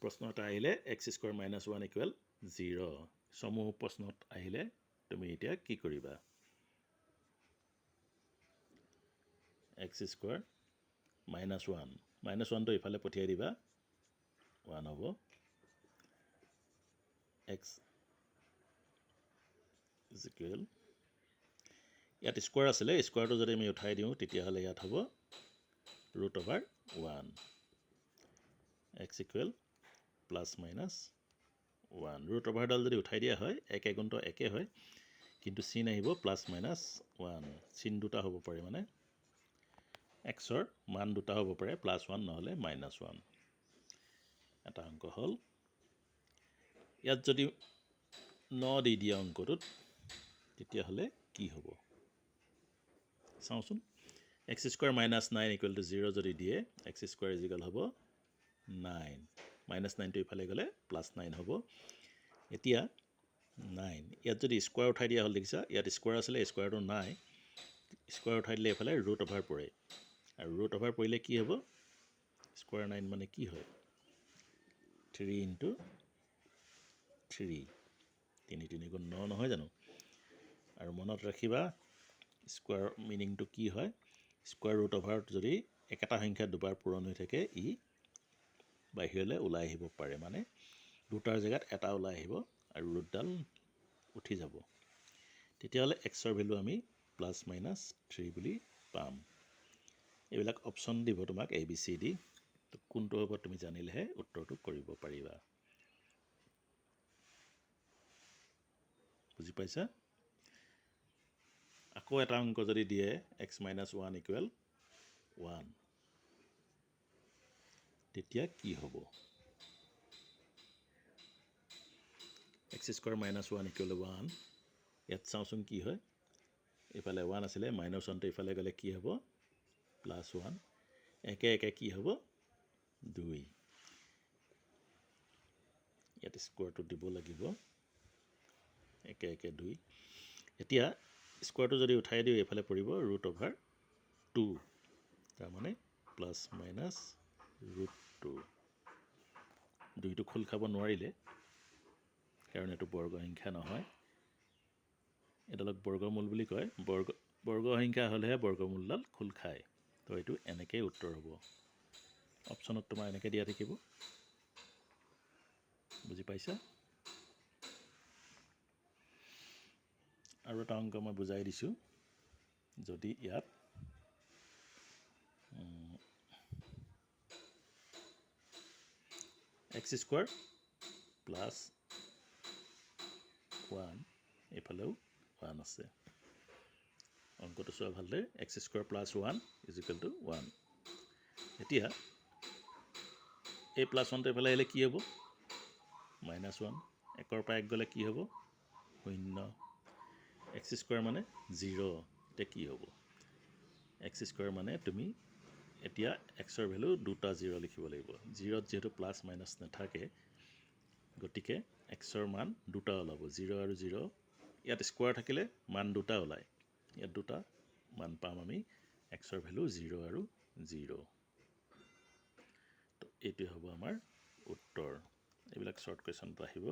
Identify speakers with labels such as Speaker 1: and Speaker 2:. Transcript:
Speaker 1: প্ৰশ্ন এটা আহিলে x² - 1 = 0 সমূহ প্ৰশ্নত আহিলে তুমি এতিয়া কি কৰিবা x² - 1 -1 টো ইফালে পঠিয়াই দিবা 1 হ'ব x = ইয়াত স্কোয়াৰ আছিলে স্কোয়াৰটো যদি আমি উঠাই দিওঁ তেতিয়াহ'লে ইয়াত হ'ব √1 x = +-1 √ডাল যদি উঠাই দিয়া হয় একে গুণটো একে হয় কিন্তু চিন আহিব +-1 চিন দুটা হ'ব পাৰে মানে xৰ মান দুটা হ'ব পাৰে +1 নহ'লে -1 এটা অংক হ'ল ইয়াত যদি 9 দি দিয়া অংকটোত তেতিয়াহ'লে কি হ'ব চাওঁচোন x² - 9 = 0 যদি দিয়ে x² হ'ব 9 -9 টো ইফালে গ'লে +9 হ'ব এতিয়া 9 ইয়াত যদি স্কোয়াৰ উঠাই দিয়া হ'ল দেখিছা ইয়াত স্কোয়াৰ আছিলে স্কোয়াৰটো নাই স্কোয়াৰ উঠাই দিলে এফালে √ওভাৰ পৰে আৰু √ওভাৰ পৰিলে কি হ'ব স্কোয়াৰ 9 মানে কি হয় 3 * 3 3 3 গুণ 9 নহয় জানো আৰু মনত ৰাখিবা স্কোয়াৰ মিনিংটো কি হয় স্কোয়াৰ √ওভাৰ যদি একেটা সংখ্যা দুবাৰ পূৰণ হৈ থাকে ই বাহিৰলৈ ওলাই আহিব পাৰে মানে দুটাৰ জেগাত এটা ওলাই আহিব আৰু ৰুটডাল উঠি যাব তেতিয়াহ'লে xৰ ভ্যালু আমি +-3 বুলি পাম এইবিলাক অপচন দিব তোমাক ABCD তো কোনটো হ'ব তুমি জানিলেহে উত্তৰটো কৰিব পাৰিবা বুজি পাইছা আকৌ এটা অংক যদি দিয়ে x - 1 = 1 তেতিয়া কি হ'ব x² - 1 = 1 ইয়াত চাওঁচোন কি হয় ইফালে 1 আছিলে -1 টো ইফালে গ'লে কি হ'ব +1 একে একে কি হ'ব 2 ইয়াত স্কোয়াৰটো দিব লাগিব একে একে 2 এতিয়া স্কোয়াৰটো যদি উঠাই দিওঁ এফালে পৰিব √2 তাৰ মানে +-√2 দুইটো খোল খাব নোৱাৰিলে কাৰণ এইটো বৰ্গ সংখ্যা নহয় এডালক বৰ্গমূল বুলি কয় বৰ্গ সংখ্যা হ'লেহে বৰ্গমূলডাল খোল খায় তো এইটো এনেকৈ উত্তৰ হ'ব অপচনত তোমাৰ এনেকৈ দিয়া থাকিব বুজি পাইছা আৰু এটা অংক মই বুজাই দিছোঁ যদি ইয়াত x² + 1 এইফালেও 1 আছে অংকটো চোৱা ভালদৰে x² + 1 = 1 এতিয়া এই +1টো এইফালে আহিলে কি হ'ব -1 1ৰ পৰা 1 গ'লে কি হ'ব 0 x² মানে 0 এতিয়া কি হ'ব x² মানে তুমি এতিয়া xৰ ভ্যালু দুটা 0 লিখিব লাগিব 0ত যেহেতু +- নাথাকে গতিকে xৰ মান দুটা ওলাব 0 আৰু 0 ইয়াত স্কোয়াৰ থাকিলে মান দুটা ওলায় ইয়াত দুটা মান পাম আমি xৰ ভ্যালু 0 আৰু 0 তো এইটোৱে হ'ব আমাৰ উত্তৰ এইবিলাক শৰ্ট কুৱেশ্যনত আহিব